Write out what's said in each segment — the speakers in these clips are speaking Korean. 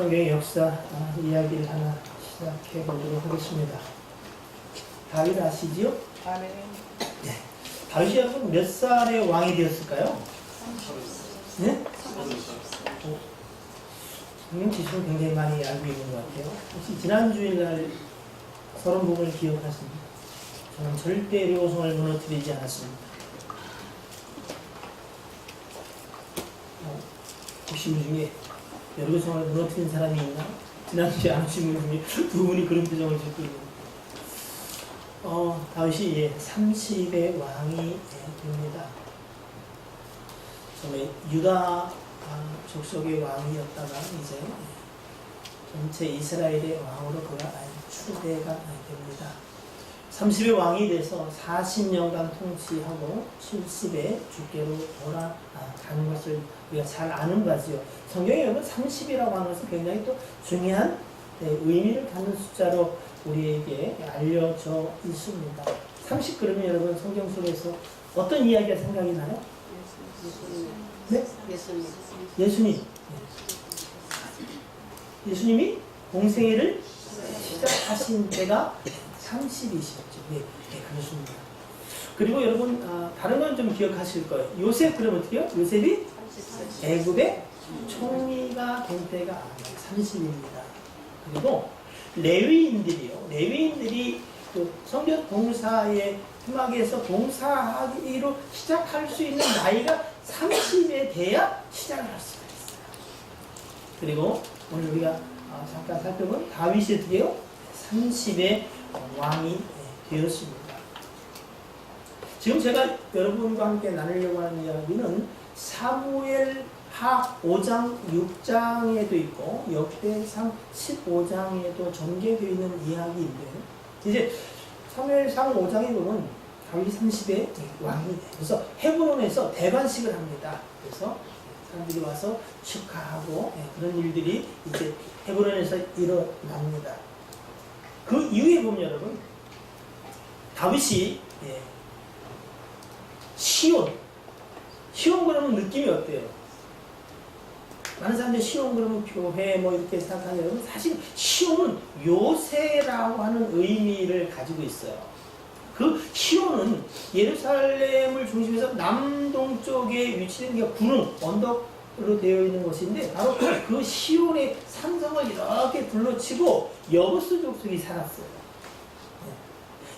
성경의 역사 이야기를 하나 시작해 보도록 하겠습니다. 다윗 아시지요? 아멘. 네. 다윗이 여러분 몇 살에 왕이 되었을까요? 네? 성경 지식은 굉장히 많이 알고 있는 것 같아요. 혹시 지난 주일날 서론 부분을 기억하십니까? 저는 절대 여리고성을 무너뜨리지 않았습니다. 혹시 이 중에 여리고성을 무너뜨린 사람이 있나? 지난주에 안 오신 분 중에 두 분이 그런 표정을 짓고 있는. 다윗이 30의 왕이 됩니다. 처음에 유다 족속의 왕이었다가 이제 전체 이스라엘의 왕으로 그가 추대가 됩니다. 30의 왕이 돼서 40년간 통치하고 70에 주께로 돌아가는 것을 우리가 잘 아는 바지요. 성경에 여러분 30이라고 하는 것은 굉장히 또 중요한 의미를 갖는 숫자로 우리에게 알려져 있습니다. 30 그러면 여러분 성경 속에서 어떤 이야기가 생각이 나요? 네? 예수님. 예수님이 공생애를 시작하신 때가 30이셨죠. 네, 그렇습니다. 그리고 여러분 다른 건 좀 기억하실 거예요. 요셉 그러면 어떻게 해요? 요셉이 애굽의 총리가 된 때가 30입니다. 그리고 레위인들이 그 성전 봉사의 음악에서 봉사하기로 시작할 수 있는 나이가 30에 돼야 시작을 할 수가 있어요. 그리고 오늘 우리가 잠깐 살펴본 다윗이 어떻게 해요? 30의 왕이 되었습니다. 지금 제가 여러분과 함께 나누려고 하는 이야기는 사무엘하 5장 6장에도 있고 역대상 15장에도 전개되어 있는 이야기인데, 이제 사무엘상 5장에 보면 다윗이 30의 왕이 돼요. 그래서 헤브론에서 대관식을 합니다. 그래서 사람들이 와서 축하하고 그런 일들이 이제 헤브론에서 일어납니다. 그 이후에 보면 여러분 다윗이 시온 그러면 느낌이 어때요? 많은 사람들이 시온 그러면 교회 뭐 이렇게 생각하는 여러분, 사실 시온은 요새라고 하는 의미를 가지고 있어요. 그 시온은 예루살렘을 중심해서 남동쪽에 위치된 게 구름, 언덕으로 되어 있는 곳인데, 바로 그 시온의 산성을 이렇게 둘러치고 여부스 족속이 살았어요.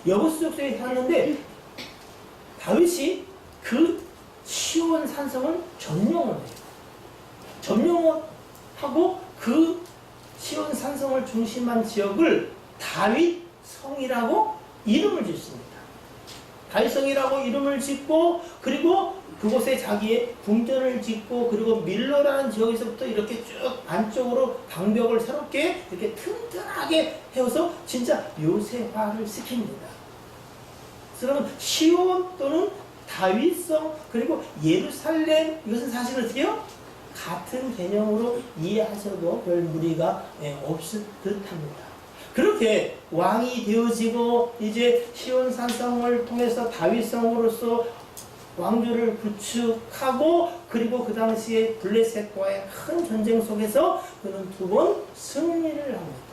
여부스 족속이 살았는데 다윗이 그 시온 산성을 점령을 해요. 점령하고 그 시온 산성을 중심한 지역을 다윗성이라고 이름을 짓습니다. 다윗성이라고 이름을 짓고, 그리고 그곳에 자기의 궁전을 짓고, 그리고 밀러라는 지역에서부터 이렇게 쭉 안쪽으로 방벽을 새롭게 이렇게 튼튼하게 해서 진짜 요새화를 시킵니다. 그러면 시온 또는 다윗성 그리고 예루살렘, 이것은 사실 어떻게 해요? 같은 개념으로 이해하셔도 별 무리가 없을 듯합니다. 그렇게 왕이 되어지고 이제 시온 산성을 통해서 다윗성으로서 왕조를 구축하고, 그리고 그 당시에 블레셋과의 큰 전쟁 속에서 그는 2번 승리를 합니다.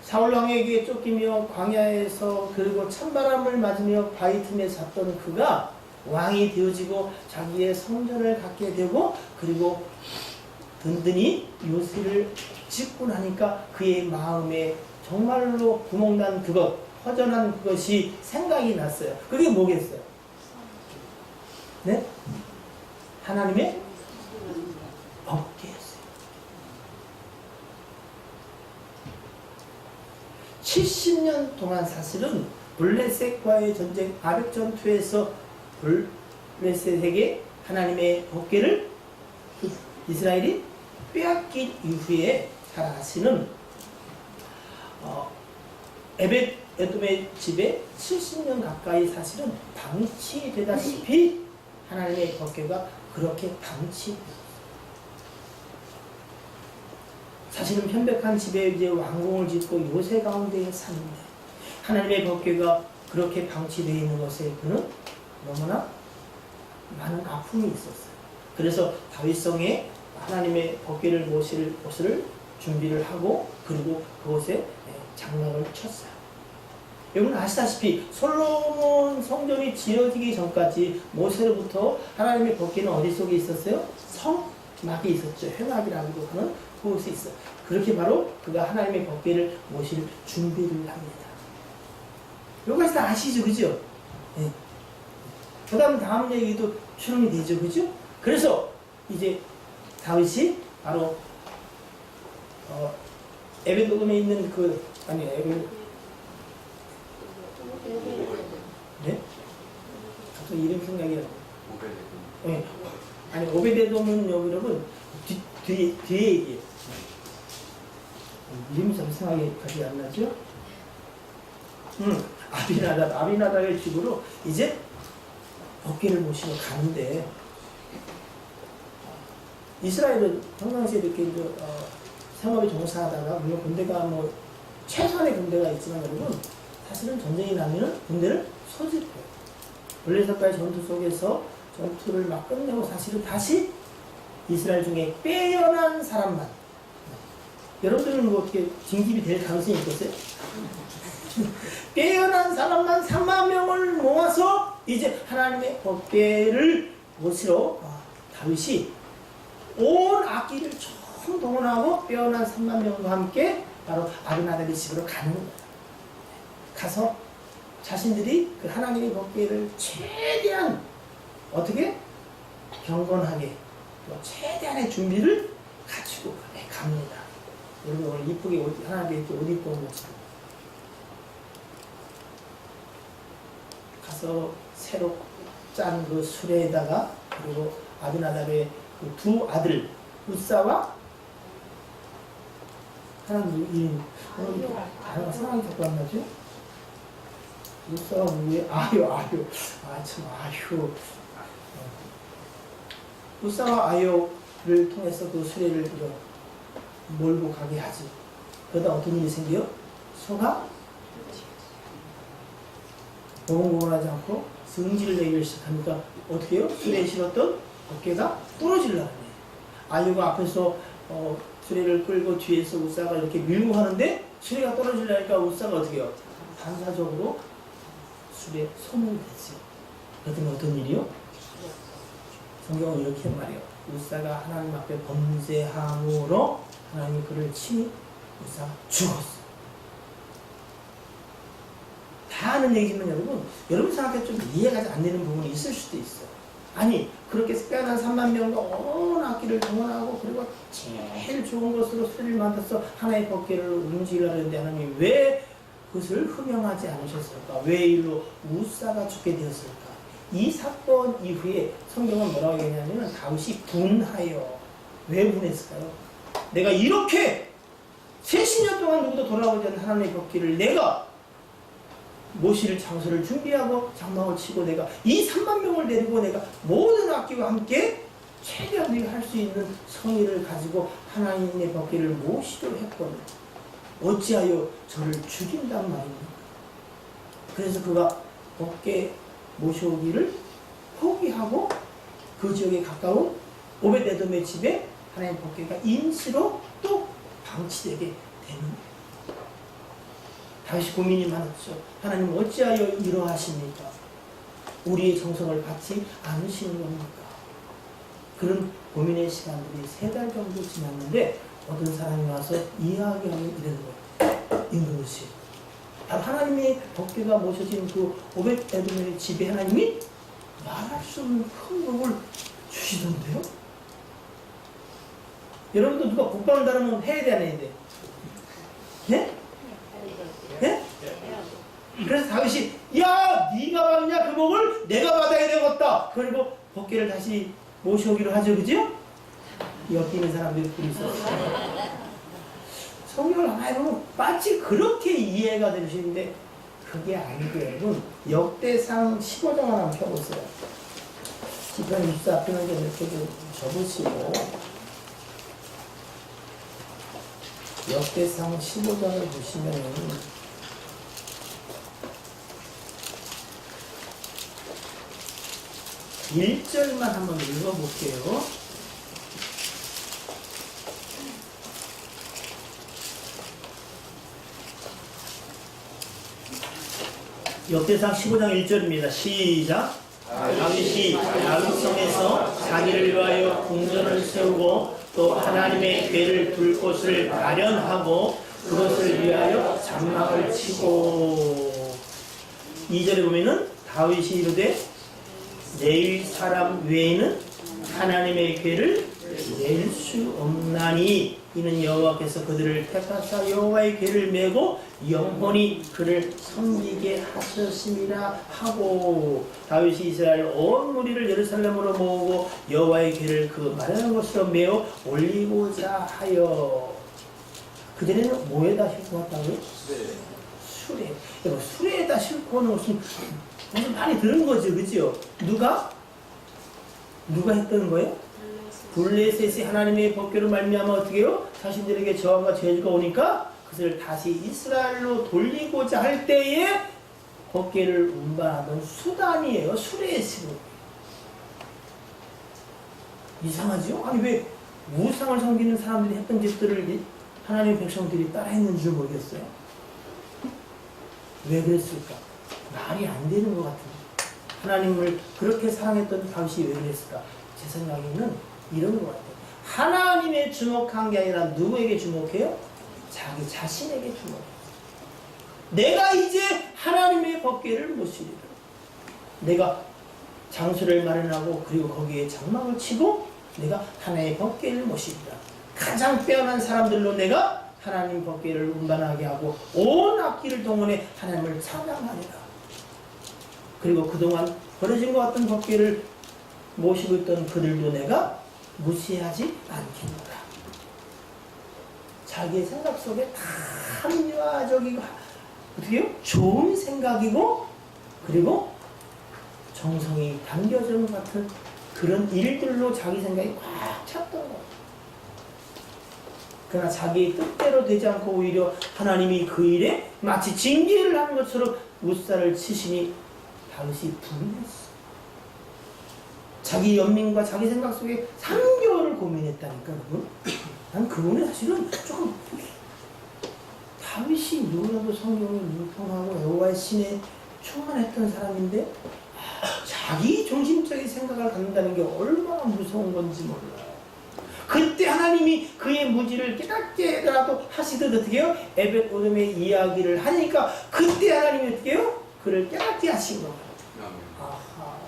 사울왕에게 쫓기며 광야에서 그리고 찬바람을 맞으며 바위 틈에 잤던 그가 왕이 되어지고 자기의 성전을 갖게 되고, 그리고 든든히 요새를 짓고 나니까 그의 마음에 정말로 구멍난 그것, 허전한 그것이 생각이 났어요. 그게 뭐겠어요? 네? 하나님의 법궤였어요. 70년 동안 사실은 블레셋과의 전쟁 아벡 전투에서 블레셋에게 하나님의 법궤를 이스라엘이 빼앗긴 이후에 살아가시는 에벳에돔의 집에 70년 가까이 사실은 방치되다시피 하나님의 법궤가 그렇게 방치되었어요. 사실은 편백한 집에 이제 왕궁을 짓고 요새 가운데에 사는데 하나님의 법궤가 그렇게 방치되어 있는 것에 그는 너무나 많은 아픔이 있었어요. 그래서 다윗성에 하나님의 법궤를 모실 곳을 준비를 하고 그리고 그곳에 장막을 쳤어요. 여러분 아시다시피 솔로몬 성전이 지어지기 전까지 모세로부터 하나님의 법궤는 어디 속에 있었어요? 성막에 있었죠. 회막이라고 하는 그곳에 있어요. 그렇게 바로 그가 하나님의 법궤를 모실 준비를 합니다. 여기까지 다 아시죠? 그죠? 네. 그 다음 얘기도 추론이 되죠. 그죠? 그래서 이제 다윗이 바로 에베돔에 있는 네? 갑자기 이름 생각이 나요. 네. 아니 오베데돔은 여러분 뒤에 얘기해요. 이름이 좀 이상하게 가지 안 나죠? 아비나답의 집으로 이제 법궤를 모시러 가는데 이스라엘은 평상시에 이렇게 생업에 종사하다가 물론 군대가 최소한의 군대가 있지만 여러분 사실은 전쟁이 나면은 군대를 소집해요. 블레셋과의 전투 속에서 전투를 막 끝내고 사실은 다시 이스라엘 중에 빼어난 사람만 여러분들은 어떻게 징집이 될 가능성이 있겠어요? 빼어난 사람만 3만 명을 모아서 이제 하나님의 법궤를 모시러 다윗이 온 악기를 총 동원하고 빼어난 3만 명과 함께 바로 아비나답의 집으로 가는 거예요. 가서 자신들이 그 하나님의 법궤를 최대한 어떻게 경건하게 최대한의 준비를 갖추고 갑니다. 여러분 오늘 이쁘게 하나님의 옷 입고 온 것처럼 가서 새로 짠 그 수레에다가 그리고 아비나답의 그 두 아들 우사와 하나님 이름 단어가 상황이 자꾸 안 나죠? 우사가 누구예요? 아유 우사와 아요를 통해서 그 수레를 몰고 가게 하지. 그러다 어떤 일이 생겨요? 소가 고분고분하지 않고 승질을 내기 시작하니까 어떻게 해요? 수레에 실었던 어깨가 부러지려고 해요. 아유가 앞에서 수레를 끌고 뒤에서 우사가 이렇게 밀고 하는데 수레가 떨어지려니까 우사가 어떻게 해요? 반사적으로 수레에 손을 대죠. 그랬더니 어떤 일이요? 성경은 이렇게 말해요. 우사가 하나님 앞에 범죄함으로 하나님이 그를 치니 우사가 죽었어. 다 아는 얘기지만 여러분 생각해 좀 이해가 안 되는 부분이 있을 수도 있어요. 아니 그렇게 빼어난 3만 명과 온 악기를 동원하고 그리고 제일 좋은 것으로 수레를 만들어서 하나의 법궤를 움직이려고 했는데 하나님이 왜 그것을 흠명하지 않으셨을까? 왜 일로 우사가 죽게 되었을까? 이 사건 이후에 성경은 뭐라고 얘기하냐면 다윗이 분하여 왜 분했을까요? 내가 이렇게 30년 동안 누구도 돌아오지 않는 하나님의 법궤를 내가 모실 장소를 준비하고 장막을 치고 내가 이 3만 명을 데리고 내가 모든 악기와 함께 최대한 내가 할 수 있는 성의를 가지고 하나님의 법궤를 모시려 했거든. 어찌하여 저를 죽인단 말입니까? 그래서 그가 법궤 모셔오기를 포기하고 그 지역에 가까운 오벳에돔의 집에 하나님의 법궤가 임시로 또 방치되게 되는 다시 고민이 많았죠. 하나님 어찌하여 이러하십니까? 우리의 정성을 받지 않으시는 겁니까? 그런 고민의 시간들이 3달 정도 지났는데 어떤 사람이 와서 이야기하는 이런 거예요. 이것이 바로 하나님의 법궤가 모셔진 그 오벳에돔의 집에 하나님이 말할 수 없는 큰 복을 주시던데요? 여러분도 누가 국방을 다루면 해야 돼 안 해야 돼? 네? 네? 그래서 다윗이 야 네가 받냐 그 복을 내가 받아야 되겠다. 그리고 법궤를 다시 모셔오기로 하죠. 그죠? 옆에 있는 사람들이 둘이 있었어요. 성경을 하나 보면 마치 그렇게 이해가 되시는데 그게 아니고 여러분 역대상 15장 하나 한번 펴보세요. 시편 24편을 이렇게 좀 접으시고 역대상 15장을 보시면은 1절만 한번 읽어볼게요. 역대상 15장 1절입니다. 시작. 다윗이 다윗성에서 자기를 위하여 궁전을 세우고 또 하나님의 궤를 둘 곳을 마련하고 그것을 위하여 장막을 치고. 2절에 보면은 다윗이 이르되 레위 사람 외에는 하나님의 궤를 낼 수 없나니 이는 여호와께서 그들을 택하사 여호와의 궤를 메고 영원히 그를 섬기게 하셨습니다 하고. 다윗이 이스라엘 온 무리를 예루살렘으로 모으고 여호와의 궤를 그 마련한 곳으로 메어 올리고자 하여. 그전에는 뭐에다 싣고 왔다고요? 수레. 수레에다 싣고 오는 것은 무슨 많이 들은 거죠, 그죠? 누가 했던 거예요? 블레셋이 하나님의 법궤로 말미암아 어떻게 해요? 자신들에게 저항과 저주가 오니까 그것을 다시 이스라엘로 돌리고자 할 때에 법궤를 운반하던 수단이에요. 수레에 쓰고. 이상하죠? 아니 왜 우상을 섬기는 사람들이 했던 짓들을 하나님의 백성들이 따라 했는지 모르겠어요. 왜 그랬을까? 말이 안 되는 것 같은데. 하나님을 그렇게 사랑했던 다윗이 왜 그랬을까? 제 생각에는 이런 것 같아요. 하나님의 주목한 게 아니라 누구에게 주목해요? 자기 자신에게 주목해요. 내가 이제 하나님의 법궤를 모시리라. 내가 장소를 마련하고 그리고 거기에 장막을 치고 내가 하나님의 법궤를 모시리라. 가장 빼어난 사람들로 내가 하나님 법궤를 운반하게 하고 온 악기를 동원해 하나님을 찬양하리라. 그리고 그동안 버려진 것 같은 법궤를 모시고 있던 그들도 내가 무시하지 않겠노라. 자기의 생각 속에 다 합리화적이고 어떻게 해요? 좋은 생각이고 그리고 정성이 담겨진 것 같은 그런 일들로 자기 생각이 꽉 찼던 거예요. 그러나 자기의 뜻대로 되지 않고 오히려 하나님이 그 일에 마치 징계를 하는 것처럼 무살을 치시니 다윗이 분했어. 자기 연민과 자기 생각 속에 3개월을 고민했다니까, 그분. 난 그분이 사실은 조금, 다윗이 누구라도 성경을 융통하고 여호와의 신에 충만했던 사람인데, 자기 중심적인 생각을 갖는다는 게 얼마나 무서운 건지 몰라요. 그때 하나님이 그의 무지를 깨닫게라도 하시듯 어떻게 해요? 에벳 오돔의 이야기를 하니까 그때 하나님이 어떻게 해요? 그를 깨닫게 하신 거예요. 아하.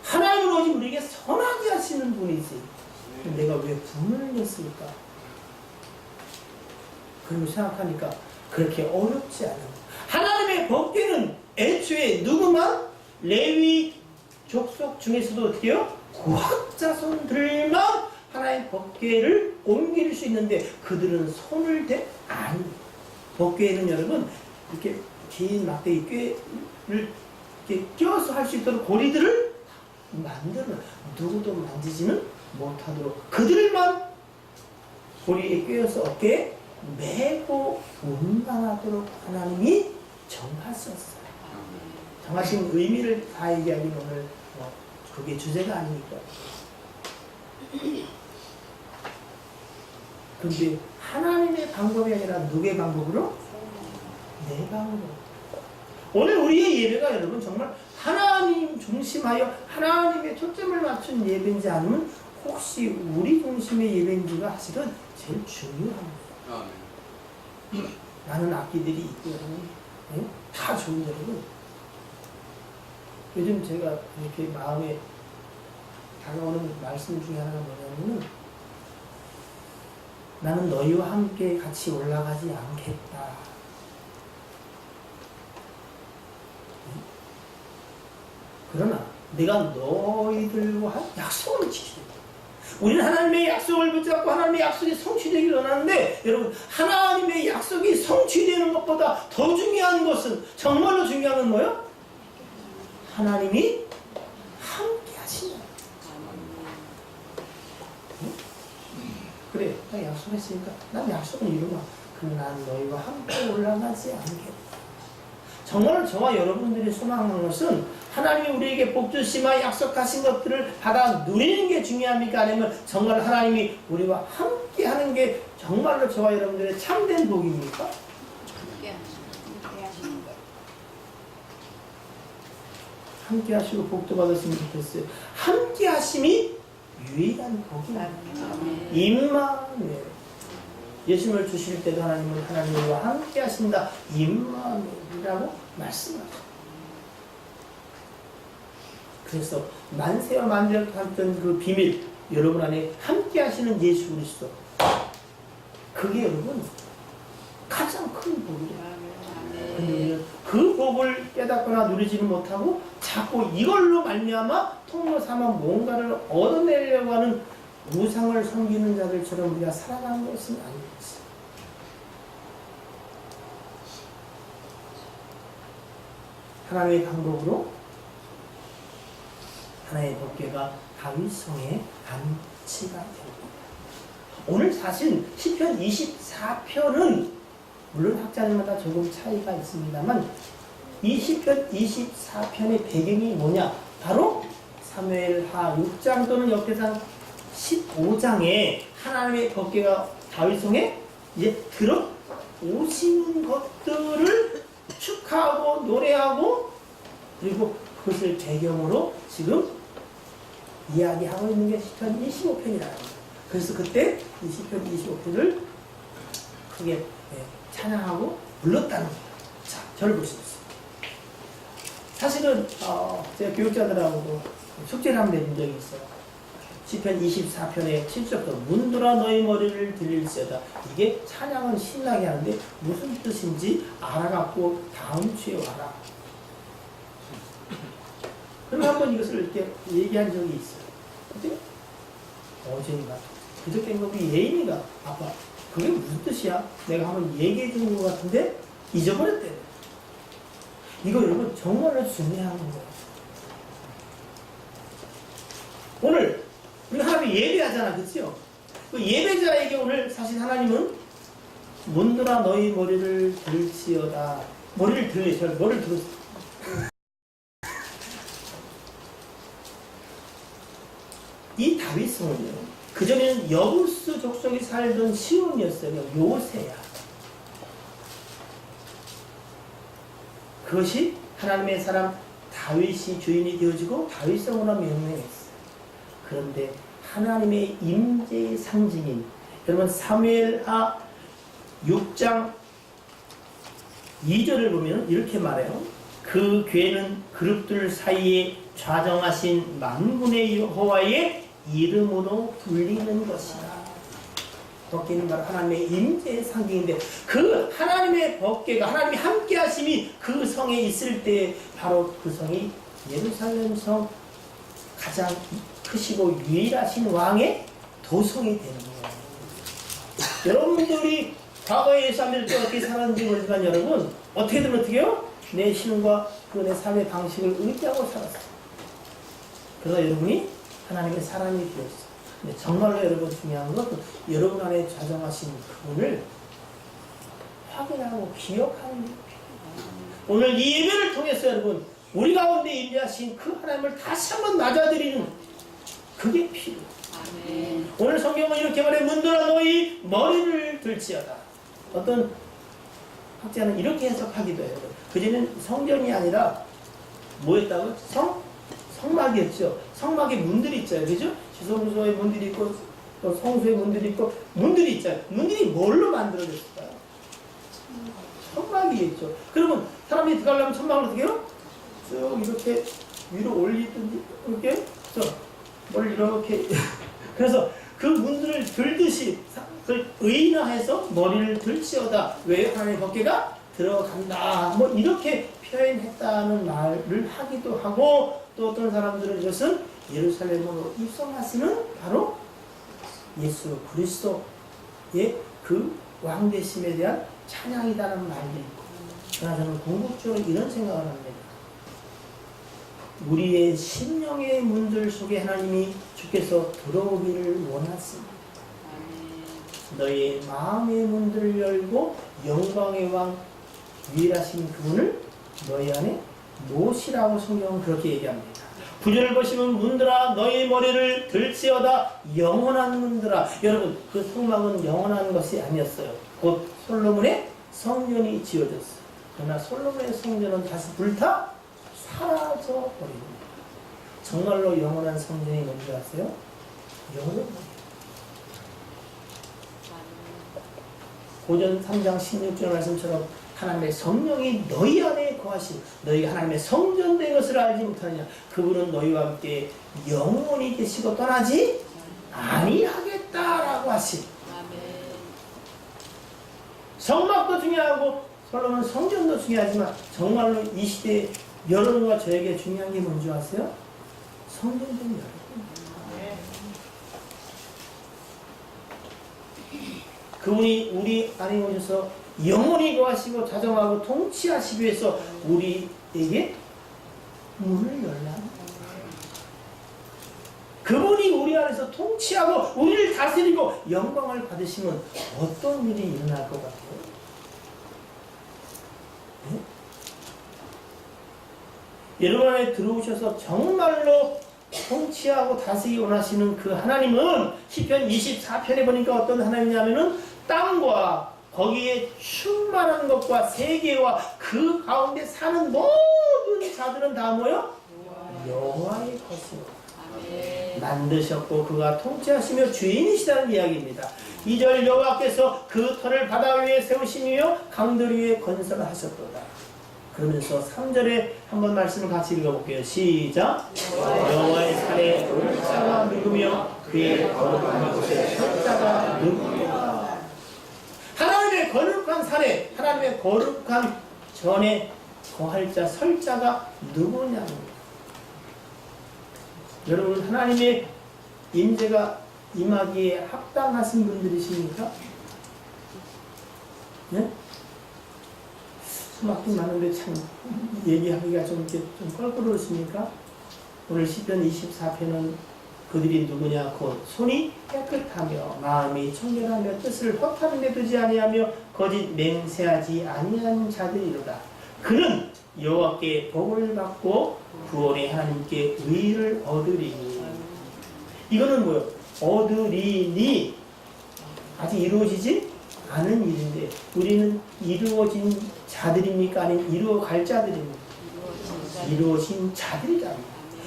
하나님은 오직 우리에게 선하게 하시는 분이지. 내가 왜 분을 냈을까? 그리고 생각하니까 그렇게 어렵지 않은. 하나님의 법궤는 애초에 누구만? 레위 족속 중에서도 어떻게 해요? 고학 자손들만 하나님의 법궤를 옮길 수 있는데 그들은 손을 대? 아니. 법궤에는 여러분 이렇게 긴 막대기 꾀를 이렇게 껴서 할 수 있도록 고리들을 만들어. 누구도 만지지는 못하도록 그들만 고리에 꿰어서 어깨에 메고 운반하도록 하나님이 정하셨어요. 정하신 의미를 다 얘기하기는 오늘 그게 주제가 아니니까. 그런데 하나님의 방법이 아니라 누구의 방법으로? 내 방법. 오늘 우리의 예배가 여러분 정말 하나님 중심하여 하나님의 초점을 맞춘 예배인지 아니면 혹시 우리 중심의 예배인지가 사실은 제일 중요합니다. 많은 악기들이 있고 네? 다 좋은 여러분. 요즘 제가 이렇게 마음에 다가오는 말씀 중에 하나가 뭐냐면 나는 너희와 함께 같이 올라가지 않겠다. 그러나 내가 너희들과 약속을 지키겠다. 우리는 하나님의 약속을 붙잡고 하나님의 약속이 성취되기를 원하는데 여러분 하나님의 약속이 성취되는 것보다 더 중요한 것은 정말로 중요한 건 뭐예요? 하나님이 함께 하시는. 그래, 나 약속했으니까 난 약속은 이루마. 그러나 난 너희와 함께 올라가지 않겠다. 정말로 저와 여러분들이 소망하는 것은 하나님이 우리에게 복 주시마 약속하신 것들을 받아 누리는 게 중요합니까? 아니면 정말 하나님이 우리와 함께 하는 게 정말로 저와 여러분들의 참된 복입니까? 함께 하시고 복도 받았으면 좋겠어요. 함께 하심이 유일한 복입니다. 임마누엘. 예수님을 주실 때도 하나님은 하나님과 함께 하신다. 임마누엘이라고 말씀하죠. 그래서 만세와 만대를 담던 그 비밀, 여러분 안에 함께 하시는 예수 그리스도, 그게 여러분 가장 큰 복이에요. 근데 그 복을 깨닫거나 누리지는 못하고 자꾸 이걸로 말미암아 통로 삼아 뭔가를 얻어내려고 하는 우상을 섬기는 자들처럼 우리가 살아가는 것은 아니겠어요. 하나님의 방법으로 하나님의 법궤가 다윗성에 안치가 됩니다. 오늘 사실 시편 24편은 물론 학자들마다 조금 차이가 있습니다만 이 시편 24편의 배경이 뭐냐? 바로 사무엘하 6장 또는 역대상 15장에 하나님의 법궤가 다윗성에 이제 들어오시는 것들을 축하하고 노래하고 그리고 그것을 배경으로 지금 이야기하고 있는 게 시편 25편이라는 거예요. 그래서 그때 이 시편 25편을 크게 찬양하고 불렀다는 거예요. 자, 저를 보시겠습니다. 사실은 제가 교육자들하고도 숙제를 한번 내준 적이 있어요. 시편 24편의 7절부터 문들아 너희 머리를 들릴지어다. 이게 찬양은 신나게 하는데 무슨 뜻인지 알아갖고 다음 주에 와라. 그러면 한번 이것을 이렇게 얘기한 적이 있어요. 어제? 어제인가? 그저께인가? 우리 예인이가 아빠 그게 무슨 뜻이야? 내가 한번 얘기해 준 것 같은데 잊어버렸대. 이거 여러분 정말로 중요한 거예요. 오늘 우리 하나님 예배하잖아, 그치요? 그 예배자에게 오늘 사실 하나님은 문들아 너희 머리를 들지어다. 머리를 들으셔. 머리를 들었어. 이 다윗성은요, 그전에는 여부스 족속이 살던 시온이었어요. 요새야. 그것이 하나님의 사람 다윗이 주인이 되어지고 다윗성으로 명명했어요. 그런데 하나님의 임재의 상징인 여러분 사무엘하 6장 2절을 보면 이렇게 말해요. 그 괴는 그룹들 사이에 좌정하신 만군의 여호와의 이름으로 불리는 것이다. 법궤는 바로 하나님의 임재의 상징인데 그 하나님의 법궤가 하나님이 함께 하심이 그 성에 있을 때 바로 그 성이 예루살렘 성 가장 크시고 유일하신 왕의 도성이 되는 거예요. 여러분들이 과거에 예수 안 믿을 때 어떻게 살았는지 모르지만 여러분 어떻게든 어떻게 해요? 내 신과 그 내 삶의 방식을 의지하고 살았어요. 그래서 여러분이 하나님의 사람이 되었어요. 근데 정말로 여러분 중요한 것은 여러분 안에 좌정하신 그분을 확인하고 기억하는 게 필요해요. 오늘 이 예배를 통해서 여러분 우리 가운데 임재하신 그 하나님을 다시 한번 맞아들이는 그게 필요해요. 아멘. 오늘 성경은 이렇게 말해 문들아 너희 머리를 들지어다. 어떤 학자는 이렇게 해석하기도 해요. 그전에는 성전이 아니라 뭐였다고? 성막이었죠. 성막에 문들이 있잖아요. 그죠? 지성소에 문들이 있고 또 성소에 문들이 있고 문들이 있잖아요. 문들이 뭘로 만들어졌을까요? 천막이겠죠. 그러면 사람이 들어가려면 천막을 어떻게 해요? 쭉 이렇게 위로 올리든지 이렇게 뭘 이렇게 그래서 그 문들을 들듯이 의인화해서 머리를 들지어다. 왜 하나님의 법궤가 들어간다. 뭐 이렇게 표현했다는 말을 하기도 하고 또 어떤 사람들은 이것은 예루살렘으로 입성하시는 바로 예수 그리스도의 그 왕되심에 대한 찬양이다라는 말도 있고 그러나 저는 궁극적으로 이런 생각을 합니다. 우리의 심령의 문들 속에 하나님이 주께서 들어오기를 원하십니다. 너희의 마음의 문들을 열고 영광의 왕 유일하신 그분을 너희 안에 놓으시라고 성경은 그렇게 얘기합니다. 9절을 보시면 문들아 너희 머리를 들지어다. 영원한 문들아. 여러분 그 성막은 영원한 것이 아니었어요. 곧 솔로몬의 성전이 지어졌어요. 그러나 솔로몬의 성전은 다시 불타 사라져버립니다. 정말로 영원한 성전이 뭔지 아세요? 영혼의 고전 3장 16절 말씀처럼 하나님의 성령이 너희 안에 거하시 너희가 하나님의 성전된 것을 알지 못하느냐. 그분은 너희와 함께 영원히 계시고 떠나지 아니하겠다라고 하시. 성막도 중요하고 솔로몬 성전도 중요하지만 정말로 이 시대에 여러분과 저에게 중요한 게 뭔지 아세요? 성전된 여러분. 그분이 우리 안에 오셔서 영원히 거하시고 자정하고 통치하시기 위해서 우리에게 문을 열라. 그분이 우리 안에서 통치하고 우리를 다스리고 영광을 받으시면 어떤 일이 일어날 것 같아요? 네? 여러분 안에 들어오셔서 정말로 통치하고 다스리기 원하시는 그 하나님은 시편 24편에 보니까 어떤 하나님이냐면은 땅과 거기에 충만한 것과 세계와 그 가운데 사는 모든 자들은 다 뭐요? 여호와의 것이요. 만드셨고 그가 통치하시며 주인이시다는 이야기입니다. 2절 여호와께서 그 터를 바다 위에 세우시며 강들 위에 건설하셨도다. 그러면서 3절에 한번 말씀을 같이 읽어볼게요. 시작. 여호와의 산에 오를 자가 누구며 그의 거룩한 곳에 설 자가 누구며. 하나님의 거룩한 산에 하나님의 거룩한 전에 거할 자 설 자가 누구냐입니다. 여러분 하나님의 임재가 임하기에 합당하신 분들이십니까? 네? 수많긴 많은데 참 얘기하기가 좀 껄끄러우십니까? 오늘 시편 24편은 그들이 누구냐? 곧 손이 깨끗하며 마음이 청결하며 뜻을 허탄 데 두지 아니하며 거짓 맹세하지 아니한 자들이로다. 그는 여호와께 복을 받고 구원의 하나님께 의를 얻으리니. 이거는 뭐요? 얻으리니 아직 이루어지지 않은 일인데 우리는 이루어진 자들입니까? 아니면 이루어갈 자들입니까? 이루어진 자들이다.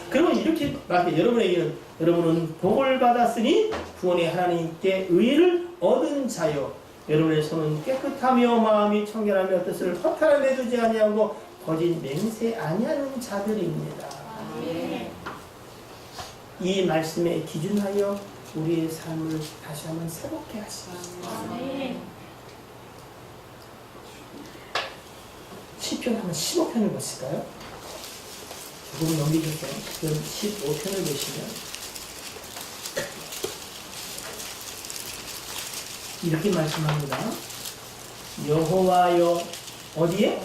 그러면 이렇게 말해 여러분에게는 여러분은 복을 받았으니 구원의 하나님께 의를 얻은 자요. 여러분의 손은 깨끗하며 마음이 청결하며 뜻을 허탄한 데 두지 아니하고 거짓 맹세 아니하는 자들입니다. 이 말씀에 기준하여 우리의 삶을 다시 한번 새롭게 하시옵소서. 시편 한번 15편을 보실까요? 조금 넘기셨어요. 시편 15편을 보시면 이렇게 말씀합니다. 여호와여 어디에?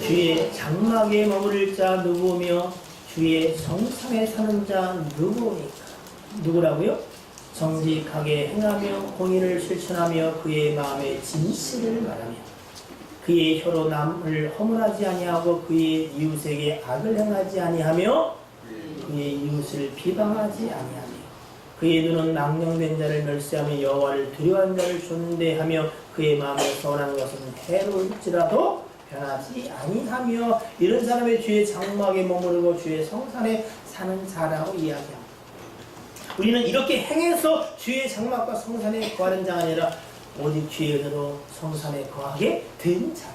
주의 장막에 머무를 자 누구며 주의 성산에 사는 자 누구니까. 누구라고요? 정직하게 행하며 공의를 실천하며 그의 마음에 진실을 말하며 그의 혀로 남을 허물하지 아니하고 그의 이웃에게 악을 행하지 아니하며 그의 이웃을 비방하지 아니하며 그의 눈은 망령된 자를 멸시하며 여호와를 두려워하는 자를 존대하며 그의 마음에 선한 것은 해로울지라도 변하지 아니하며 이런 사람의 주의 장막에 머무르고 주의 성산에 사는 자라고 이야기합니다. 우리는 이렇게 행해서 주의 장막과 성산에 거하는 자가 아니라 오직 주의 은혜로 성산에 거하게 된 자.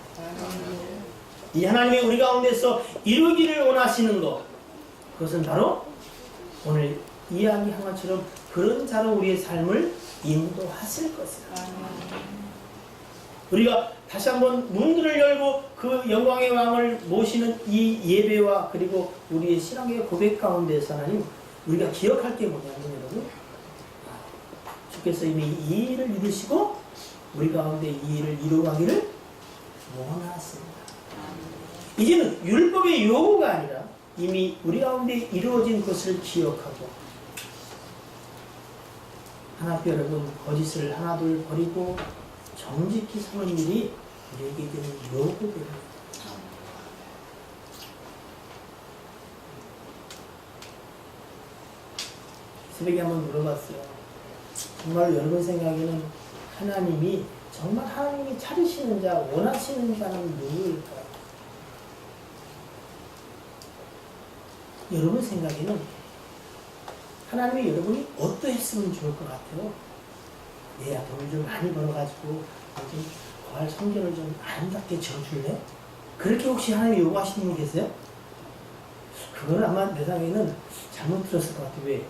이 하나님이 우리 가운데서 이루기를 원하시는 것, 그것은 바로 오늘 이야기한 것처럼 그런 자로 우리의 삶을 인도하실 것이다. 우리가 다시 한번 문들을 열고 그 영광의 왕을 모시는 이 예배와 그리고 우리의 신앙의 고백 가운데서 하나님 우리가 기억할 게 뭐냐면 여러분 주께서 이미 이 일을 이루시고 우리 가운데 이 일을 이루어가기를 원하십니다. 이제는 율법의 요구가 아니라 이미 우리 가운데 이루어진 것을 기억하고 하나님 여러분 거짓을 하나둘 버리고 정직히 사는 일이 우리에게는 요구됩니다. 새벽에 한번 물어봤어요. 정말 여러분 생각에는 하나님이 정말 하나님이 찾으시는 자, 원하시는 자는 누구일까요? 여러분 생각에는 하나님이 여러분이 어떠했으면 좋을 것 같아요? 얘야 돈을 좀 많이 벌어가지고 좀 부활 성전을 좀 아름답게 지어줄래? 그렇게 혹시 하나님이 요구하시는 분 계세요? 그거는 아마 내 생각에는 잘못 들었을 것 같아요. 왜?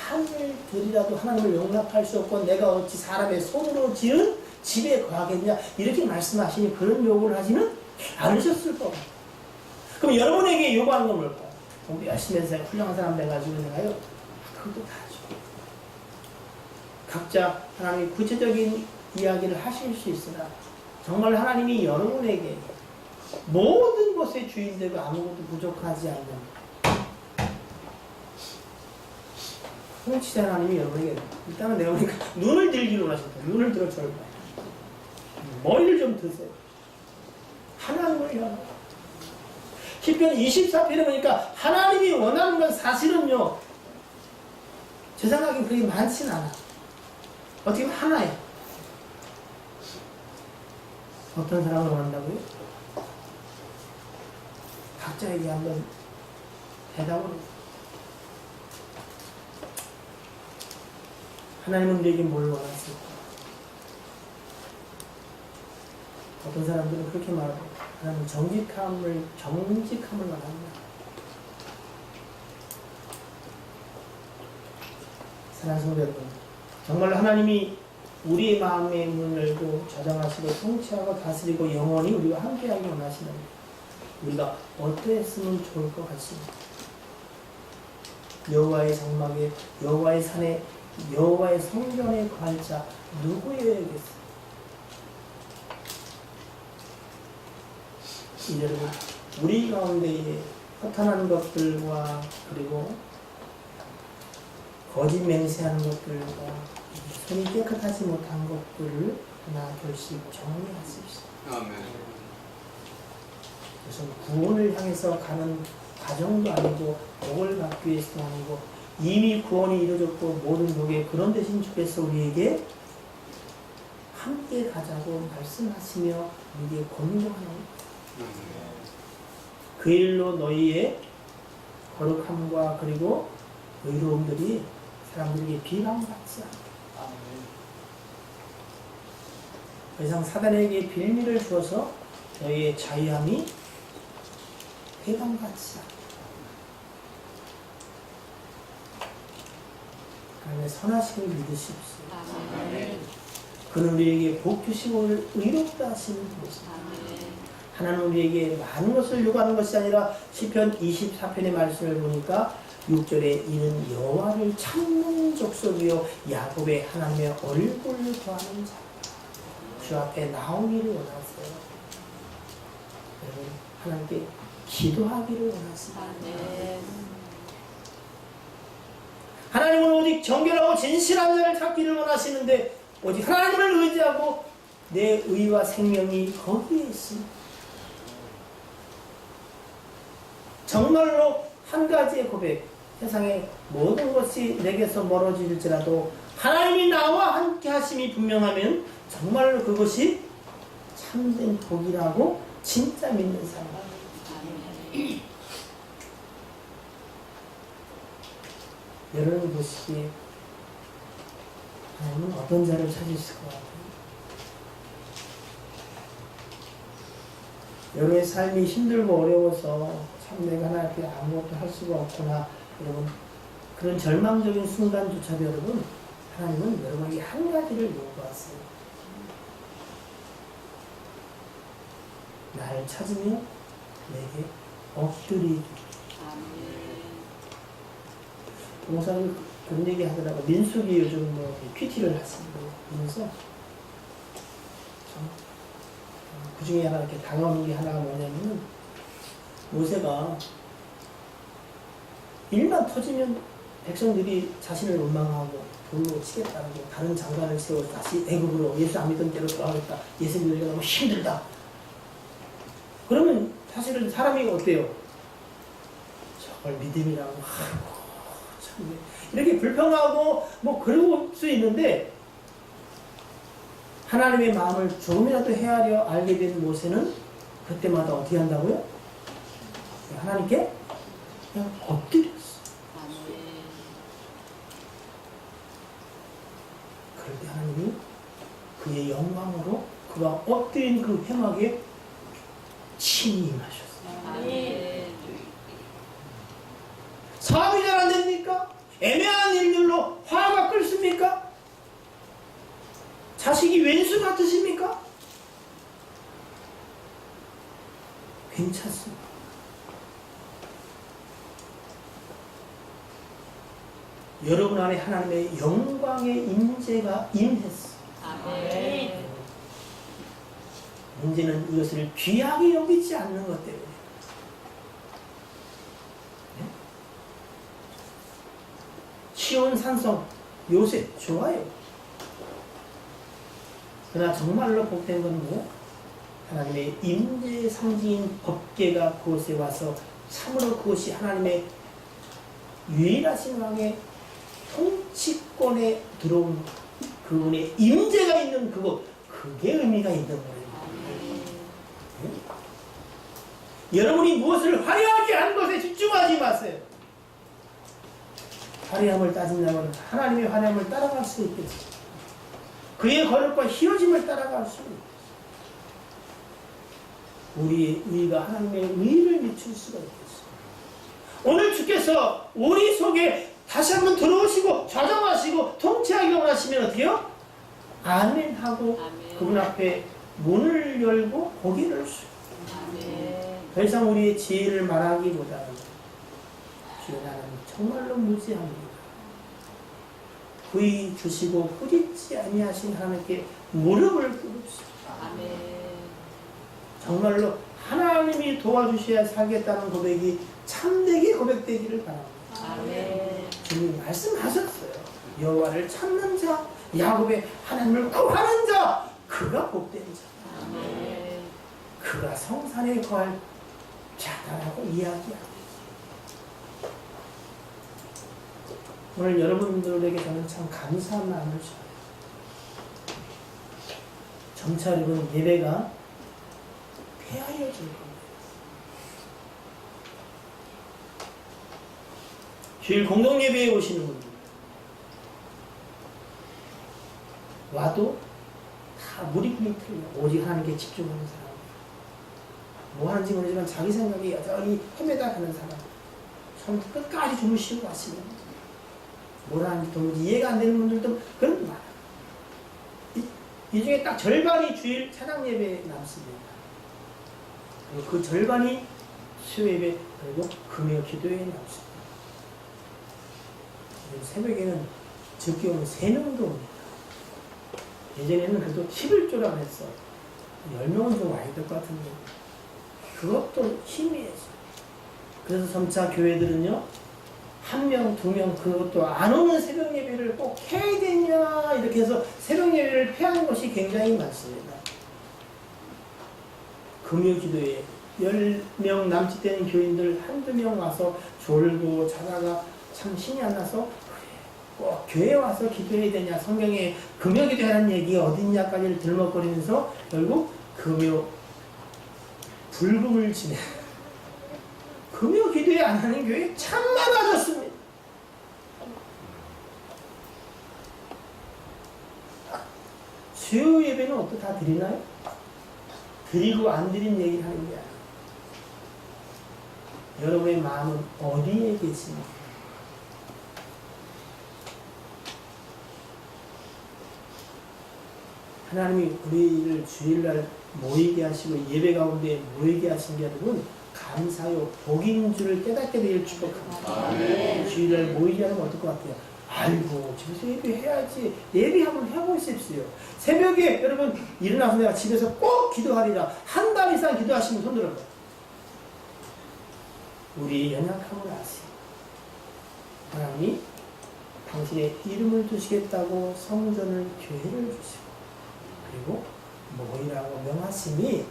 하늘들이라도 하나님을 용납할 수 없고 내가 어찌 사람의 손으로 지은 집에 거하겠냐 이렇게 말씀하시니 그런 요구를 하지는 않으셨을 것 같아요. 그럼 여러분에게 요구하는 건 뭘까요? 공부 열심히 해서 훌륭한 사람 돼가지고 내가요 그것도 다 줘. 각자 하나님이 구체적인 이야기를 하실 수 있으나 정말 하나님이 여러분에게 모든 것의 주인 되고 아무것도 부족하지 않는 통치자 하나님이 여러분에게 일단은 내가 보니까 눈을 들기로 하셨다. 눈을 들어 저를 봐요. 머리를 좀 드세요. 하나님을 향하여. 시편 24편에 보니까 하나님이 원하는 건 사실은요 제 생각엔 그렇게 많진 않아. 어떻게 보면 하나예요. 어떤 사람을 원한다고요? 각자에게 한번 대답을 해요. 하나님은 우리에게 뭘 원하실까? 어떤 사람들은 그렇게 말하고 하나님은 정직함을 원합니다. 사랑하는 성도 여러분, 정말 하나님이 우리의 마음의 문을 열고 저장하시고 통치하고 다스리고 영원히 우리와 함께하기 원하시는 우리가 어떠했으면 좋을 것 같습니다. 여호와의 장막에 여호와의 산에 여호와의 성전에 거할 자 누구여야겠어요? 여러분, 우리 가운데에 허탄한 것들과 그리고 거짓 맹세하는 것들과 손이 깨끗하지 못한 것들을 하나 둘씩 정리하십시오. 아멘. 그래서 구원을 향해서 가는 과정도 아니고 복을 받기 위해서도 아니고 이미 구원이 이루어졌고 모든 복에 그런 대신 주께서 우리에게 함께 가자고 말씀하시며 우리에게 권고하는 그 일로 너희의 거룩함과 그리고 의로움들이 사람들에게 비방받지 않게 더 이상 사단에게 빌미를 주어서 너희의 자유함이 해방받지 않게 하나님의 선하심을 믿으십시오. 그는 우리에게 복 주시고 의롭다 하시는 분이십니다. 하나님 우리에게 많은 것을 요구하는 것이 아니라 시편 24편의 말씀을 보니까 6절에 이는 여호와를 찾는 족속이요 야곱의 하나님의 얼굴을 구하는 자 주 앞에 나오기를 원하세요. 여러분 하나님께 기도하기를 원하십니다. 하나님은 오직 정결하고 진실한 자를 찾기를 원하시는데 오직 하나님을 의지하고 내 의와 생명이 거기에 있습니다. 정말로 한 가지의 고백, 세상의 모든 것이 내게서 멀어질지라도 하나님이 나와 함께 하심이 분명하면 정말로 그것이 참된 복이라고 진짜 믿는 사람. 여러분 보시기에 하나님은 어떤 자를 찾으실 것 같아요? 여러분의 삶이 힘들고 어려워서 참 내가 하나님께 아무것도 할 수가 없구나 여러분 그런 절망적인 순간조차도 여러분 하나님은 여러분에게 한 가지를 요구하세요. 나를 찾으며 내게 엎드리기. 동사는 그런 얘기 하더라고. 민숙이 요즘 뭐 PT를 하시고 그러면서 그 중에 하나 이렇게 당하는 게 하나가 뭐냐면은 모세가 일만 터지면 백성들이 자신을 원망하고 돌로 치겠다고 다른 장관을 세워 다시 애굽으로 예수 안 믿던 대로 돌아가겠다. 예수 믿으려고 너무 힘들다. 그러면 사실은 사람이 어때요? 저걸 믿음이라고 하고 참 이렇게 불평하고 뭐 그럴 수 있는데 하나님의 마음을 조금이라도 헤아려 알게 된 모세는 그때마다 어떻게 한다고요? 하나님께 그냥 엎드렸어. 그럴 때 하나님이 그의 영광으로 그가 엎드린 그 회막에 친히 임하셨어요. 아멘. 사업이 잘 안 됩니까? 애매한 일들로 화가 끓습니까? 자식이 왼수 같으십니까? 괜찮습니다. 여러분 안에 하나님의 영광의 임재가 임했어. 아멘. 문제는 이것을 귀하게 여기지 않는 것 때문에. 네? 시온 산성 요새 좋아요. 그러나 정말로 복된 건 뭐? 하나님의 임재의 상징인 법궤가 그곳에 와서 참으로 그것이 하나님의 유일하신 왕의 통치권에 들어온 그분의 임재가 있는 그곳, 그게 의미가 있는 거예요. 네? 여러분이 무엇을 화려하게 한 것에 집중하지 마세요. 화려함을 따진다면 하나님의 화려함을 따라갈 수 있겠어요. 그의 거룩과 희어짐을 따라갈 수 있겠어요. 우리의 의가 하나님의 의를 미칠 수가 있겠어요. 오늘 주께서 우리 속에 다시 한번 들어오시고 좌정하시고 통치하기 원하시면 어떻게 해요? 아멘 하고 아멘. 그분 앞에 문을 열고 고개를 숙여. 아멘. 더 이상 우리의 지혜를 말하기보다는 주여 나는 정말로 무지합니다. 구이 주시고 꾸짖지 아니하신 하나님께 무릎을 꿇읍시다. 아멘. 정말로 하나님이 도와주셔야 살겠다는 고백이 참되게 고백되기를 바랍니다. 아멘. 주님 말씀하셨어요. 여호와를 찾는 자, 야곱의 하나님을 구하는 자, 그가 복된 자. 아멘. 그가 성산에 거할 자다라고 이야기합니다. 오늘 여러분들에게 저는 참 감사한 마음을 줘요. 점차 여러분 예배가 폐하여질 겁니다. 주일 공동예배에 오시는 분들 와도 다 무리군이 틀려. 오직 하나님께 집중하는 사람, 뭐 하는지 모르지만 자기 생각에 여전히 헤매다 가는 사람, 처음 끝까지 주무시고 왔으면 뭘 하는지 도무지 이해가 안 되는 분들도 그런 분 많아요. 이 중에 딱 절반이 주일 찬양 예배에 남습니다. 그리고 그 절반이 수요 예배 그리고 금요 기도에 남습니다. 새벽에는 적게 오면 3명도 옵니다. 예전에는 그래도 11조라고 했어. 10명은 좀 와야 될 것 같은데 그것도 희미해서. 그래서 점차 교회들은요 1명, 2명 그것도 안 오는 새벽 예배를 꼭 해야 되냐 이렇게 해서 새벽 예배를 피하는 것이 굉장히 많습니다. 금요 기도에 10명 남짓 되는 교인들 한두 명 와서 졸고 자다가 참 신이 안 나서 꼭 교회에 와서 기도해야 되냐, 성경에 금요 기도하는 얘기 어딨냐까지를 들먹거리면서 결국 금요 불금을 지내. 금요 기도에 안 하는 교회 참 많아졌습니다. 수요 예배는 어떻게 다 드리나요? 드리고 안 드린 얘기를 하는 게 아니에요. 여러분의 마음은 어디에 계십니까? 하나님이 우리를 주일날 모이게 하시고 예배 가운데 모이게 하신 게 여러분 감사요 복인 줄을 깨닫게 되길 축복합니다. 주일날 모이게 하면 어떨 것 같아요? 아이고 집에서 예배해야지. 예배 한번 해보십시오. 새벽에 여러분 일어나서 내가 집에서 꼭 기도하리라 한 달 이상 기도하시면 손 들어봐요. 우리의 연약함을 아세요. 하나님이 당신의 이름을 두시겠다고 성전을 교회를 주시고 그리고 모이라고 명하심이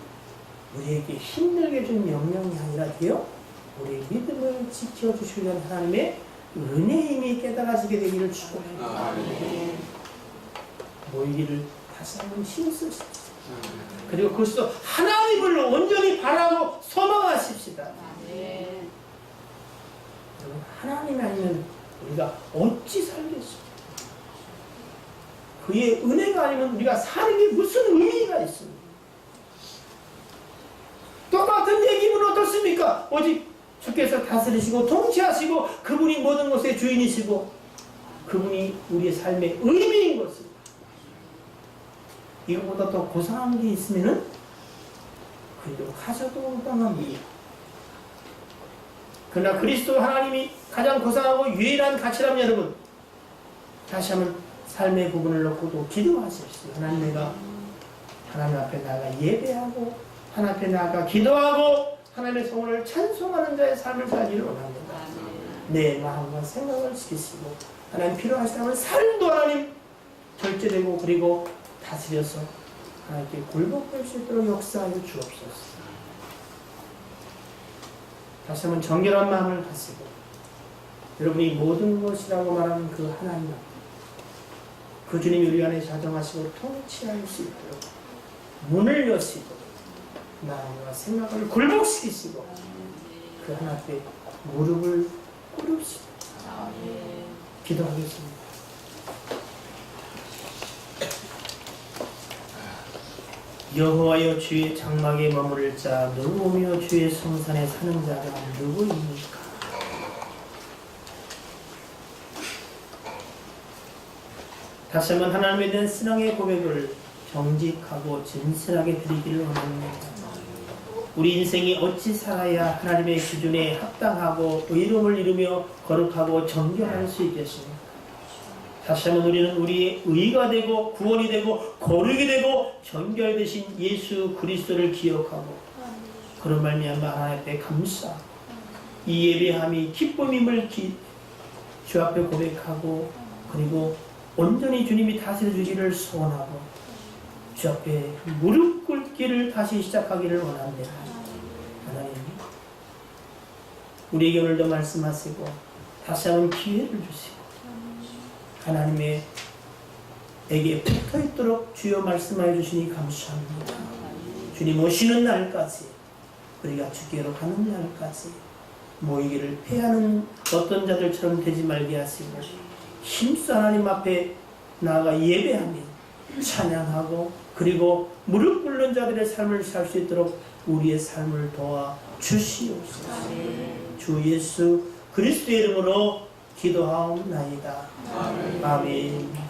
우리에게 힘들게 준 명령이 아니라 되어 우리의 믿음을 지켜주시려는 하나님의 은혜의 힘이 깨달아지게 되기를 축복합니다. 모이기를 다시 한번 힘쓰십시오. 그리고 그것도 하나님을 온전히 바라고 소망하십시다. 여러분 하나님 아니면 우리가 어찌 살겠습니까? 그의 은혜가 아니면 우리가 사는 게 무슨 의미가 있습니까? 똑같은 얘기면 어떻습니까? 오직 주께서 다스리시고 통치하시고 그분이 모든 것의 주인이시고 그분이 우리의 삶의 의미인 것입니다. 이것보다 더 고상한 게 있으면은 그래도 가져도 당합니다. 그러나 그리스도 하나님이 가장 고상하고 유일한 가치라면 여러분 다시 한번 삶의 부분을 놓고도 기도하십시오. 하나님 내가 하나님 앞에 나가 예배하고 하나님 앞에 나가 기도하고 하나님의 성원을 찬송하는 자의 삶을 살기를 원합니다. 내 마음과 생각을 지키시고 하나님 필요하시다면 삶도 하나님 절제되고 그리고 다스려서 하나님께 굴복할 수 있도록 역사하여 주옵소서. 다시 한번 정결한 마음을 가지고 여러분이 모든 것이라고 말하는 그 하나님 앞에 그 주님이 우리 안에 자정하시고 통치할 수 있도록 문을 여시고 마음과 생각을 굴복시키시고 그 하나님 앞에 무릎을 꿇읍시다. 기도하겠습니다. 여호와여 주의 장막에 머무를 자 누구며 주의 성산에 사는 자가 누구입니까? 다시 한번 하나님에 대한 신앙의 고백을 정직하고 진실하게 드리기를 원합니다. 우리 인생이 어찌 살아야 하나님의 기준에 합당하고 의로움을 이루며 거룩하고 정결할 수 있겠습니까? 다시 한번 우리는 우리의 의가 되고 구원이 되고 거룩이 되고 정결되신 예수 그리스도를 기억하고 그런 말미암아 하나님 앞에 감사하고 이 예배함이 기쁨임을 주 앞에 고백하고 그리고 온전히 주님이 다스려 주기를 소원하고 주 앞에 무릎 꿇기를 다시 시작하기를 원합니다. 하나님 우리에게 오늘도 말씀하시고 다시 한번 기회를 주시고 하나님의 에게 붙어있도록 주여 말씀하여 주시니 감사합니다. 주님 오시는 날까지 우리가 주께로 가는 날까지 모이기를 패하는 어떤 자들처럼 되지 말게 하시고 힘써 하나님 앞에 나아가 예배하며 찬양하고 그리고 무릎 꿇는 자들의 삶을 살 수 있도록 우리의 삶을 도와 주시옵소서. 주 예수 그리스도의 이름으로 기도하옵나이다. 아멘.